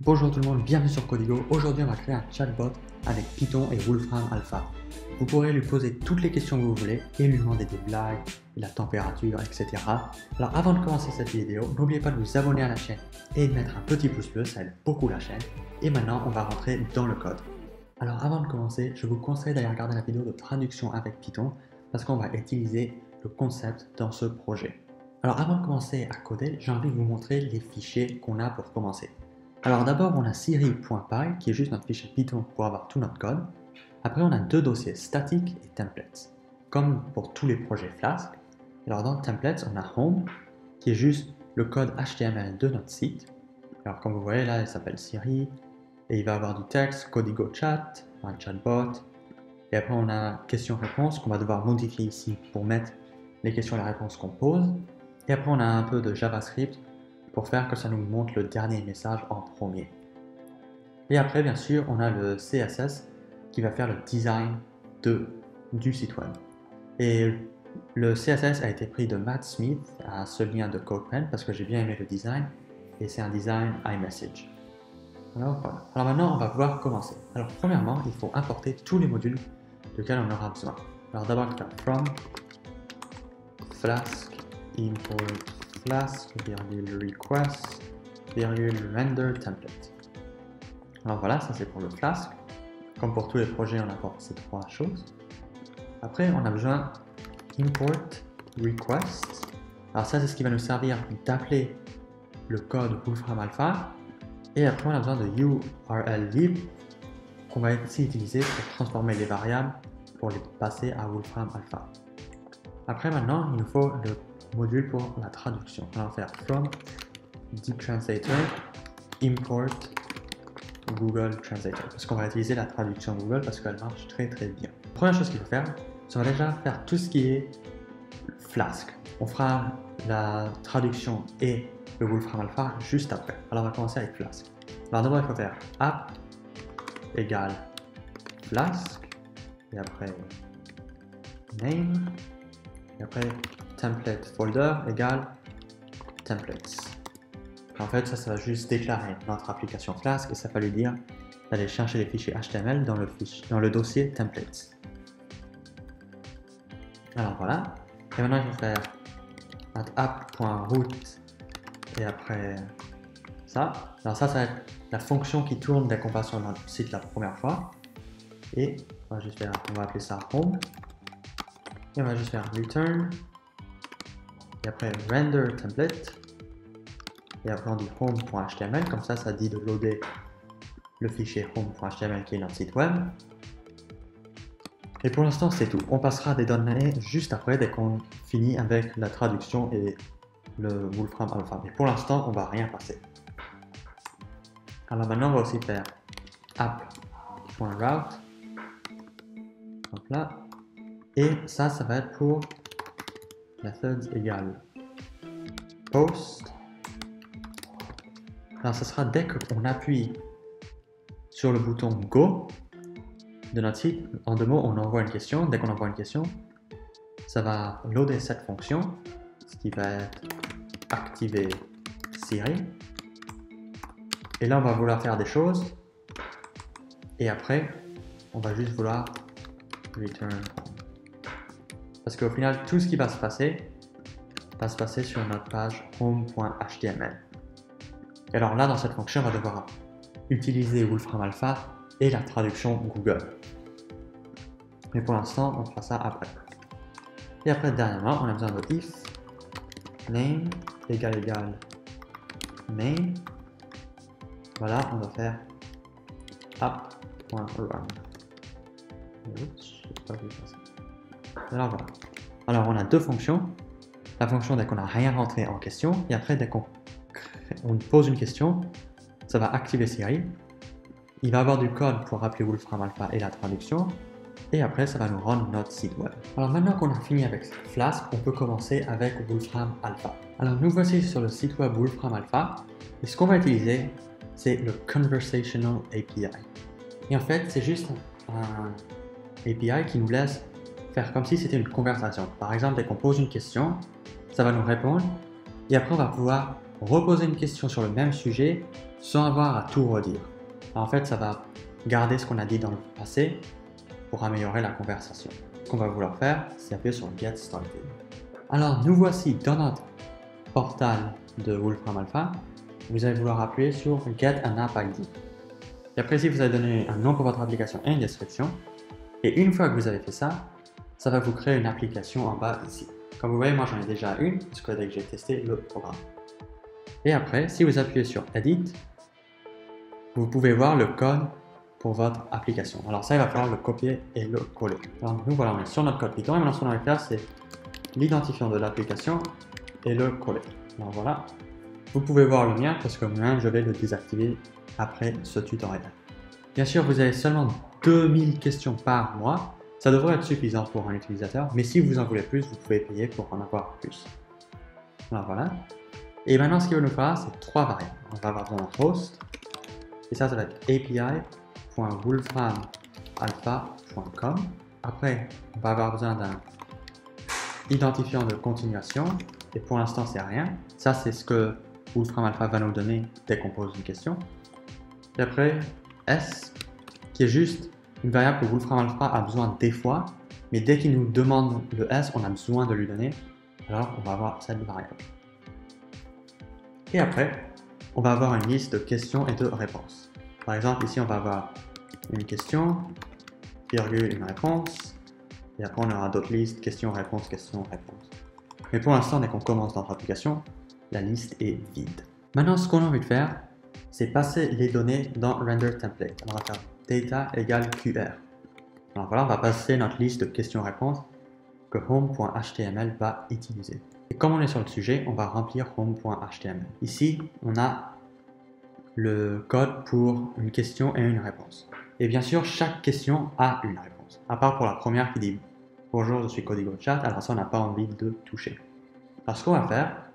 Bonjour tout le monde, bienvenue sur Codigo. Aujourd'hui, on va créer un chatbot avec Python et Wolfram Alpha. Vous pourrez lui poser toutes les questions que vous voulez et lui demander des blagues, la température, etc. Alors avant de commencer cette vidéo, n'oubliez pas de vous abonner à la chaîne et de mettre un petit pouce bleu, ça aide beaucoup la chaîne. Et maintenant, on va rentrer dans le code. Alors avant de commencer, je vous conseille d'aller regarder la vidéo de traduction avec Python parce qu'on va utiliser le concept dans ce projet. Alors avant de commencer à coder, j'ai envie de vous montrer les fichiers qu'on a pour commencer. Alors d'abord, on a Siri.py qui est juste notre fichier Python pour avoir tout notre code. Après, on a deux dossiers statiques et templates, comme pour tous les projets Flask. Alors dans templates, on a Home qui est juste le code HTML de notre site. Alors comme vous voyez là, il s'appelle Siri et il va avoir du texte, Codigo Chat, un chatbot. Et après, on a questions-réponses qu'on va devoir modifier ici pour mettre les questions et les réponses qu'on pose. Et après, on a un peu de JavaScript pour faire que ça nous montre le dernier message en premier. Et après, bien sûr, on a le CSS qui va faire le design du site web. Et le CSS a été pris de Matt Smith à ce lien de CodePen parce que j'ai bien aimé le design et c'est un design iMessage. Alors voilà. Alors maintenant, on va pouvoir commencer. Alors premièrement, il faut importer tous les modules desquels on aura besoin. Alors d'abord, on va faire from Flask import Flask, request, render template. Alors voilà, ça c'est pour le Flask. Comme pour tous les projets, on apporte ces trois choses. Après, on a besoin import request. Alors ça, c'est ce qui va nous servir d'appeler le code Wolfram Alpha. Et après, on a besoin de URL lib qu'on va ici utiliser pour transformer les variables pour les passer à Wolfram Alpha. Après, maintenant, il nous faut le module pour la traduction. On va faire from deep translator import Google Translator parce qu'on va utiliser la traduction Google parce qu'elle marche très bien. La première chose qu'il faut faire, c'est déjà faire tout ce qui est Flask. On fera la traduction et le Wolfram Alpha juste après. Alors on va commencer avec Flask. Alors d'abord il faut faire app égale Flask et après name et après template folder égale templates. En fait, ça va juste déclarer notre application Flask et ça va lui dire d'aller chercher les fichiers HTML dans le dossier templates. Alors voilà. Et maintenant, il faut faire app.root et après ça. Alors ça va être la fonction qui tourne dès qu'on passe sur notre site la première fois. Et on va juste faire, on va appeler ça home. Et on va juste faire return. Et après render template. Et après on dit home.html, comme ça dit de loader le fichier home.html qui est notre site web. Et pour l'instant c'est tout. On passera des données juste après dès qu'on finit avec la traduction et le Wolfram Alpha. Mais pour l'instant on va rien passer. Alors maintenant on va aussi faire app.route. Hop là. Et ça va être pour methods égale post. Alors, ce sera dès qu'on appuie sur le bouton Go de notre site. En deux mots, on envoie une question. Dès qu'on envoie une question, ça va loader cette fonction, ce qui va être activer Siri. Et là, on va vouloir faire des choses. Et après, on va juste vouloir return home. Parce qu'au final, tout ce qui va se passer sur notre page home.html. Et alors là, dans cette fonction, on va devoir utiliser Wolfram Alpha et la traduction Google. Mais pour l'instant, on fera ça après. Et après, dernièrement, on a besoin de if name égale main. Voilà, on va faire app.run. Alors voilà. Alors on a deux fonctions. La fonction dès qu'on n'a rien rentré en question, et après dès qu'on pose une question, ça va activer Siri. Il va avoir du code pour appeler Wolfram Alpha et la traduction. Et après, ça va nous rendre notre site web. Alors maintenant qu'on a fini avec Flask, on peut commencer avec Wolfram Alpha. Alors nous voici sur le site web Wolfram Alpha. Et ce qu'on va utiliser, c'est le Conversational API. Et en fait, c'est juste un API qui nous laisse faire comme si c'était une conversation. Par exemple, dès qu'on pose une question, ça va nous répondre. Et après, on va pouvoir reposer une question sur le même sujet sans avoir à tout redire. Alors, en fait, ça va garder ce qu'on a dit dans le passé pour améliorer la conversation. Ce qu'on va vouloir faire, c'est appuyer sur Get Started. Alors, nous voici dans notre portal de Wolfram Alpha. Vous allez vouloir appuyer sur Get an App ID. Et après, ici, vous allez donner un nom pour votre application et une description. Et une fois que vous avez fait ça, ça va vous créer une application en bas ici. Comme vous voyez, moi j'en ai déjà une, parce que dès que j'ai testé le programme. Et après, si vous appuyez sur Edit, vous pouvez voir le code pour votre application. Alors ça, il va falloir le copier et le coller. Alors nous, voilà, on est sur notre code Python, et maintenant ce qu'on va faire, c'est l'identifiant de l'application et le coller. Alors voilà, vous pouvez voir le mien, parce que moi, je vais le désactiver après ce tutoriel. Bien sûr, vous avez seulement 2000 questions par mois. Ça devrait être suffisant pour un utilisateur, mais si vous en voulez plus, vous pouvez payer pour en avoir plus. Alors voilà. Et maintenant, ce qu'il va nous falloir, c'est 3 variables. On va avoir besoin d'un host, et ça va être api.wolframalpha.com. Après, on va avoir besoin d'un identifiant de continuation, et pour l'instant, c'est rien. Ça, c'est ce que Wolfram Alpha va nous donner dès qu'on pose une question. Et après, S, qui est juste une variable que Wolfram Alpha a besoin des fois, mais dès qu'il nous demande le S, on a besoin de lui donner, alors on va avoir cette variable. Et après, on va avoir une liste de questions et de réponses. Par exemple, ici, on va avoir une question, virgule, une réponse, et après on aura d'autres listes, questions, réponses, questions, réponses. Mais pour l'instant, dès qu'on commence notre application, la liste est vide. Maintenant, ce qu'on a envie de faire, c'est passer les données dans Render Template. On va faire data égale QR. Alors voilà, on va passer notre liste de questions-réponses que home.html va utiliser. Et comme on est sur le sujet, on va remplir home.html. Ici, on a le code pour une question et une réponse. Et bien sûr, chaque question a une réponse. À part pour la première qui dit « Bonjour, je suis CodeGoChat », alors ça, on n'a pas envie de toucher. Alors ce qu'on va faire,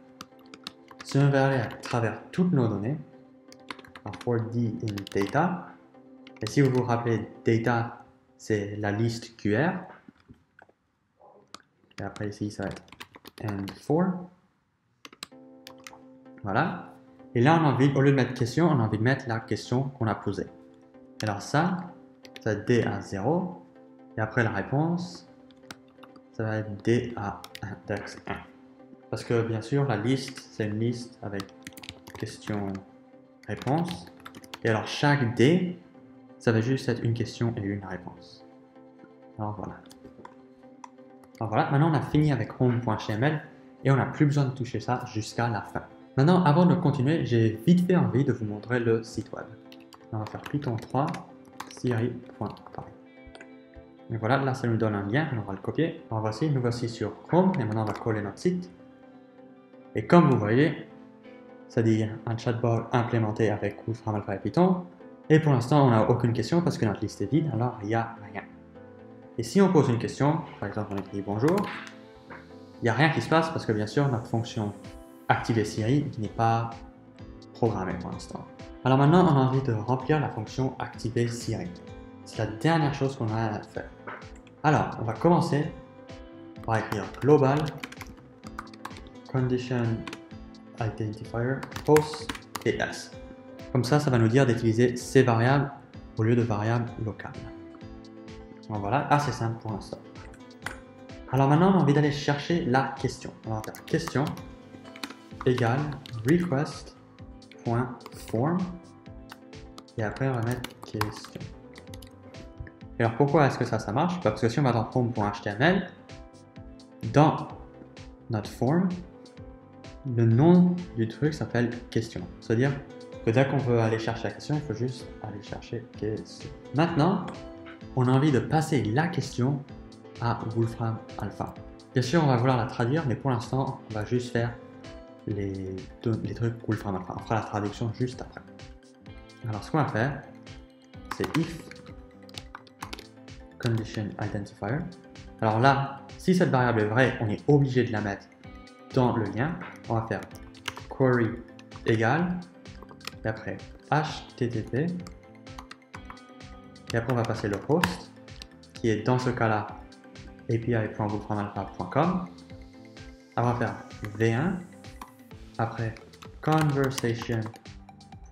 c'est on va aller à travers toutes nos données, for D in data. Et si vous vous rappelez, data, c'est la liste QR. Et après ici, ça va être and4. Voilà. Et là, on a envie, au lieu de mettre question, on a envie de mettre la question qu'on a posée. Alors ça va être D à 0. Et après la réponse, ça va être D à index 1. Parce que bien sûr, la liste, c'est une liste avec question-réponse. Et alors chaque D, ça va juste être une question et une réponse. Alors voilà. Alors voilà, maintenant on a fini avec home.html et on n'a plus besoin de toucher ça jusqu'à la fin. Maintenant, avant de continuer, j'ai vite fait envie de vous montrer le site web. On va faire Python 3 Siri.py. Et voilà, là ça nous donne un lien, on va le copier. Alors voici, nous voici sur Chrome et maintenant on va coller notre site. Et comme vous voyez, ça dit un chatbot implémenté avec Wolfram Alpha et Python. Et pour l'instant, on n'a aucune question parce que notre liste est vide, alors il n'y a rien. Et si on pose une question, par exemple on écrit bonjour, il n'y a rien qui se passe parce que bien sûr notre fonction activer Siri n'est pas programmée pour l'instant. Alors maintenant, on a envie de remplir la fonction activer Siri. C'est la dernière chose qu'on a à faire. Alors, on va commencer par écrire global condition identifier host et s. Comme ça, ça va nous dire d'utiliser ces variables au lieu de variables locales. Donc voilà, assez simple pour l'instant. Alors maintenant, on a envie d'aller chercher la question. On va faire question égale request.form et après on va mettre question. Et alors pourquoi est-ce que ça marche? Parce que si on va dans home.html, dans notre form, le nom du truc s'appelle question. C'est-à-dire que dès qu'on veut aller chercher la question, il faut juste aller chercher question. Maintenant, on a envie de passer la question à Wolfram Alpha. Bien sûr, on va vouloir la traduire, mais pour l'instant, on va juste faire les trucs Wolfram Alpha. On fera la traduction juste après. Alors, ce qu'on va faire, c'est if condition identifier. Alors là, si cette variable est vraie, on est obligé de la mettre dans le lien. On va faire query égale, et après http, et après on va passer le host, qui est dans ce cas-là api.wolframalpha.com. On va faire v1, après conversation.php,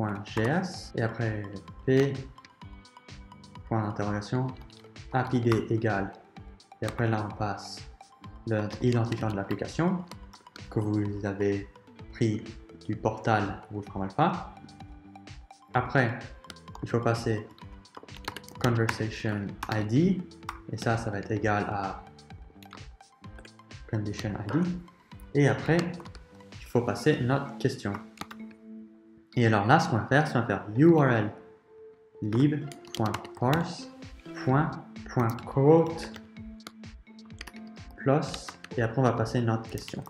p.js et après p point d'interrogation API égale et après là on passe l'identifiant de l'application que vous avez pris du portal Wolfram Alpha. Après il faut passer conversation ID et ça va être égal à condition ID et après il faut passer notre question. Et alors là, ce qu'on va faire, c'est qu'on va faire url lib.parse.quote plus et après on va passer notre question.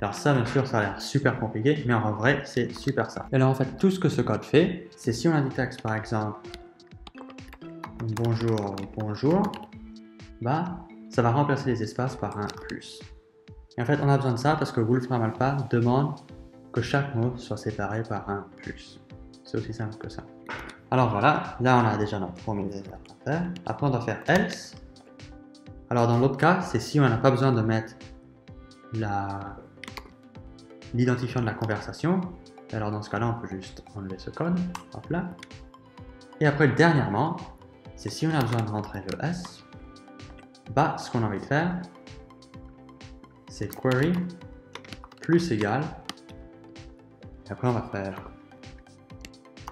Alors ça, bien sûr, ça a l'air super compliqué, mais en vrai, c'est super simple. Et alors en fait, tout ce que ce code fait, c'est si on a du texte, par exemple, bonjour, bonjour, bah, ça va remplacer les espaces par un plus. Et en fait, on a besoin de ça parce que Wolfram Alpha demande que chaque mot soit séparé par un plus. C'est aussi simple que ça. Alors voilà, là on a déjà notre premier étape à faire. Après on doit faire else. Alors dans l'autre cas, c'est si on n'a pas besoin de mettre l'identifiant de la conversation. Alors dans ce cas-là, on peut juste enlever ce code. Hop là. Et après dernièrement, c'est si on a besoin de rentrer le S. Bah, ce qu'on a envie de faire, c'est query plus égal. Et après on va faire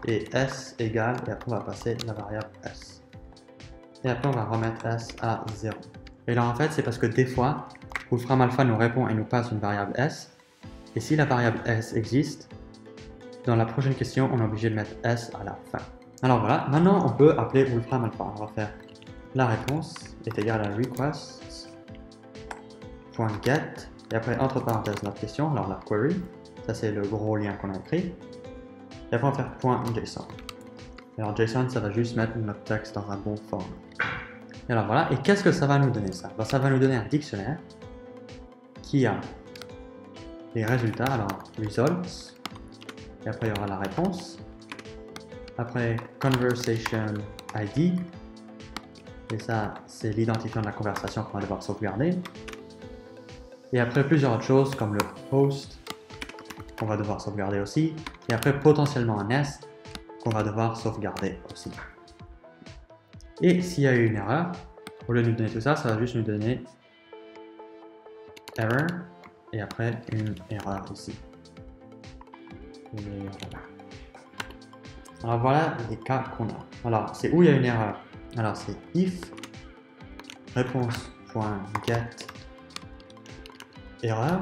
et s égale et après on va passer la variable s. Et après on va remettre s à 0. Et là en fait c'est parce que des fois Wolfram Alpha nous répond et nous passe une variable s. Et si la variable s existe, dans la prochaine question on est obligé de mettre s à la fin. Alors voilà, maintenant on peut appeler Wolfram Alpha. On va faire la réponse est égale à request.get et après entre parenthèses notre question, alors la query. Ça, c'est le gros lien qu'on a écrit. Et après, on va faire .json. Alors, JSON, ça va juste mettre notre texte dans un bon format. Et alors, voilà. Et qu'est-ce que ça va nous donner, ça? Ben, ça va nous donner un dictionnaire qui a les résultats. Alors, results. Et après, il y aura la réponse. Après, conversation ID. Et ça, c'est l'identifiant de la conversation qu'on va devoir sauvegarder. Et après, plusieurs autres choses comme le host qu'on va devoir sauvegarder aussi, et après potentiellement un S qu'on va devoir sauvegarder aussi. Et s'il y a eu une erreur, au lieu de nous donner tout ça, ça va juste nous donner error, et après une erreur ici. Alors voilà les cas qu'on a. Alors c'est où il y a une erreur. Alors c'est if réponse.get erreur.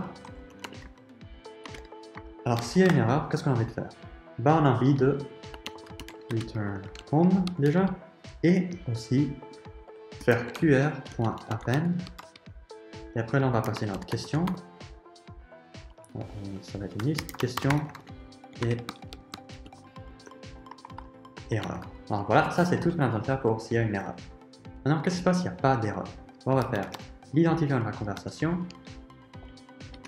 Alors, s'il y a une erreur, qu'est-ce qu'on a envie de faire? Ben, on a envie de return home déjà et aussi faire qr.append et après là on va passer notre question. Ça va être une liste question et erreur. Alors voilà, ça c'est tout ce qu'on a besoin de faire pour s'il y a une erreur. Maintenant, qu'est-ce qui se passe s'il n'y a pas d'erreur? On va faire l'identifiant de la conversation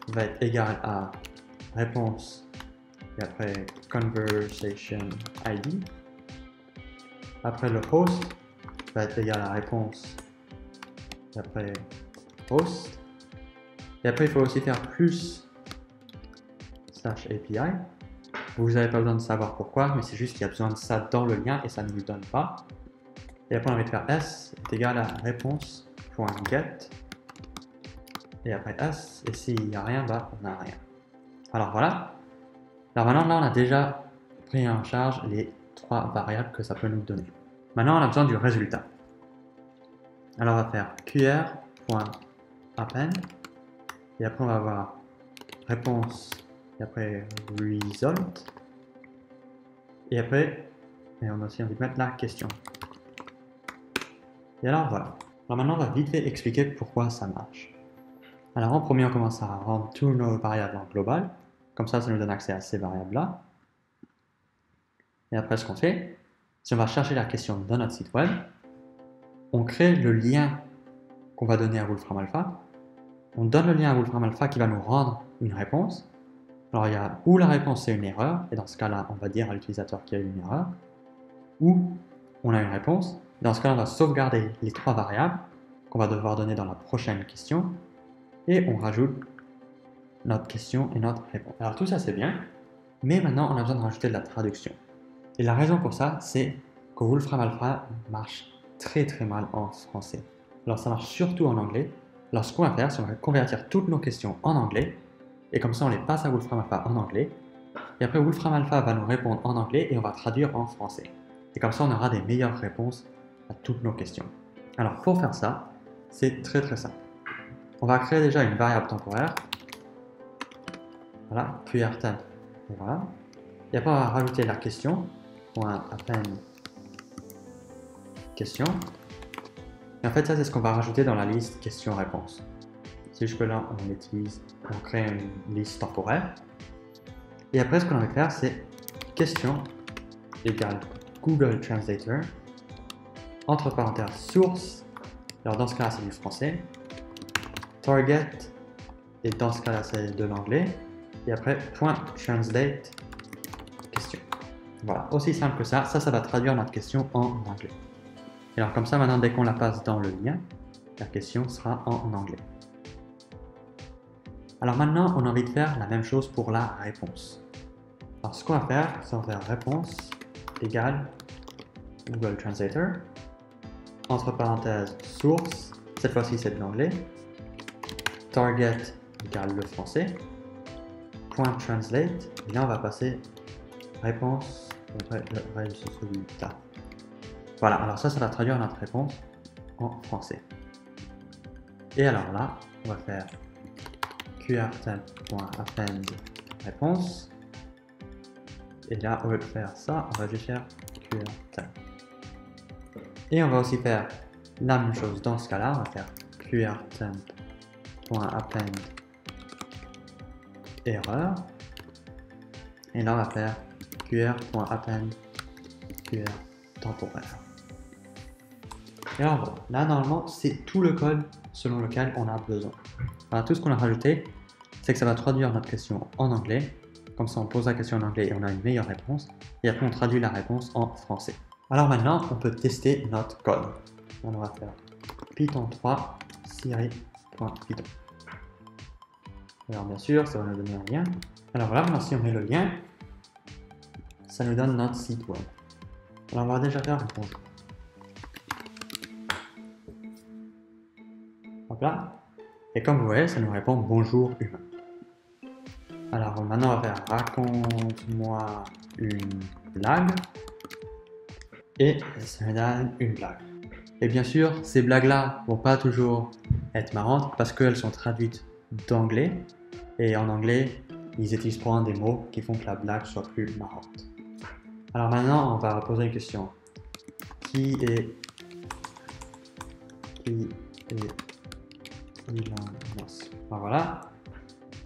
va être égal à réponse et après conversation ID. Après le host va être égal à réponse et après host. Et après il faut aussi faire plus /API. Vous n'avez pas besoin de savoir pourquoi, mais c'est juste qu'il y a besoin de ça dans le lien et ça ne nous le donne pas. Et après on va faire s est égal à réponse.get et après s, et s'il n'y a rien, bah on n'a rien. Alors voilà. Alors maintenant, là, on a déjà pris en charge les 3 variables que ça peut nous donner. Maintenant, on a besoin du résultat. Alors, on va faire qr.append et après, on va avoir réponse et après result et après, et on a aussi envie de mettre la question. Et alors, voilà. Alors maintenant, on va vite fait expliquer pourquoi ça marche. Alors, en premier, on commence à rendre tous nos variables en global. Comme ça nous donne accès à ces variables-là. Et après, ce qu'on fait, si on va chercher la question dans notre site web, on crée le lien qu'on va donner à Wolfram Alpha. On donne le lien à Wolfram Alpha qui va nous rendre une réponse. Alors, il y a où la réponse c'est une erreur, et dans ce cas-là, on va dire à l'utilisateur qu'il y a eu une erreur, ou on a une réponse. Dans ce cas-là, on va sauvegarder les 3 variables qu'on va devoir donner dans la prochaine question, et on rajoute notre question et notre réponse. Alors tout ça c'est bien, Mais maintenant, on a besoin de rajouter de la traduction. Et la raison pour ça, c'est que Wolfram Alpha marche très mal en français. Alors ça marche surtout en anglais. Alors ce qu'on va faire, c'est qu'on va convertir toutes nos questions en anglais. Et comme ça, on les passe à Wolfram Alpha en anglais. Et après, Wolfram Alpha va nous répondre en anglais et on va traduire en français. Et comme ça, on aura des meilleures réponses à toutes nos questions. Alors pour faire ça, c'est très simple. On va créer déjà une variable temporaire. Voilà, QRTemp. Et voilà. Et après, on va rajouter la question. .append question. Et en fait, ça, c'est ce qu'on va rajouter dans la liste questions-réponses. C'est juste que là, on l'utilise, on crée une liste temporaire. Et après, ce qu'on va faire, c'est question égale Google Translator, entre parenthèses source, alors dans ce cas-là, c'est du français, target, et dans ce cas-là, c'est de l'anglais, et après, .translate, question. Voilà, aussi simple que ça, ça va traduire notre question en anglais. Et alors comme ça, maintenant, dès qu'on la passe dans le lien, la question sera en anglais. Alors maintenant, on a envie de faire la même chose pour la réponse. Alors ce qu'on va faire, c'est on va faire réponse égale Google Translator, entre parenthèses source, cette fois-ci c'est de l'anglais, target égale le français, .translate, et là on va passer réponse, résultat. Voilà, alors ça va traduire notre réponse en français. Et alors là, on va faire QRTemp.append réponse. Et là, au lieu de faire ça, on va juste faire QRTemp. Et on va aussi faire la même chose dans ce cas-là, on va faire QRTemp.append erreur. Et là, on va faire QR.append QR temporaire. Et alors voilà, là normalement c'est tout le code selon lequel on a besoin. Alors tout ce qu'on a rajouté, c'est que ça va traduire notre question en anglais. Comme ça on pose la question en anglais et on a une meilleure réponse. Et après on traduit la réponse en français. Alors maintenant on peut tester notre code. On va faire Python 3 Siri.python. Alors bien sûr ça va nous donner un lien. Alors voilà, maintenant si on met le lien, ça nous donne notre site web. Alors on va déjà faire un bonjour. Hop là. Et comme vous voyez, ça nous répond bonjour humain. Alors maintenant on va faire raconte-moi une blague. Et ça nous donne une blague. Et bien sûr, ces blagues-là vont pas toujours être marrantes parce qu'elles sont traduites d'anglais. Et en anglais, ils utilisent probablement des mots qui font que la blague soit plus marrante. Alors maintenant, on va poser une question. Qui est Elon Musk? Alors voilà.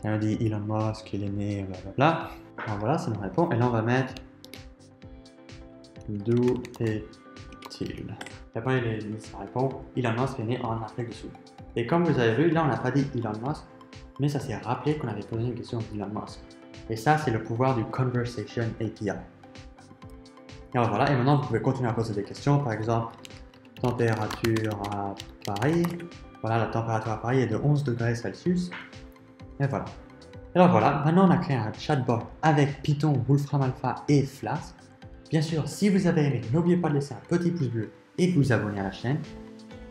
On dit Elon Musk, il est né, blablabla. Alors voilà, ça nous répond. Et là, on va mettre d'où est-il? Et après, ça répond Elon Musk est né en Afrique du Sud. Et comme vous avez vu, là, on n'a pas dit Elon Musk, mais ça s'est rappelé qu'on avait posé une question d'Elon Musk. Et ça, c'est le pouvoir du Conversation API. Et alors voilà, et maintenant vous pouvez continuer à poser des questions, par exemple, température à Paris. Voilà, la température à Paris est de 11 degrés Celsius. Et voilà. Alors voilà, maintenant on a créé un chatbot avec Python, Wolfram Alpha et Flask. Bien sûr, si vous avez aimé, n'oubliez pas de laisser un petit pouce bleu et de vous abonner à la chaîne.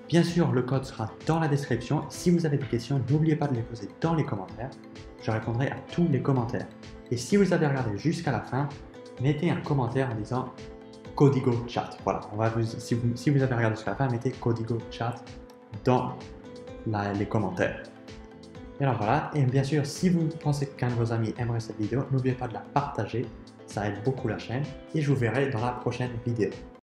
Bien sûr, le code sera dans la description. Si vous avez des questions, n'oubliez pas de les poser dans les commentaires. Je répondrai à tous les commentaires. Et si vous avez regardé jusqu'à la fin, mettez un commentaire en disant Codigo Chat. Voilà, si vous avez regardé jusqu'à la fin, mettez Codigo Chat dans les commentaires. Et alors voilà, et bien sûr, si vous pensez qu'un de vos amis aimerait cette vidéo, n'oubliez pas de la partager, ça aide beaucoup la chaîne, et je vous verrai dans la prochaine vidéo.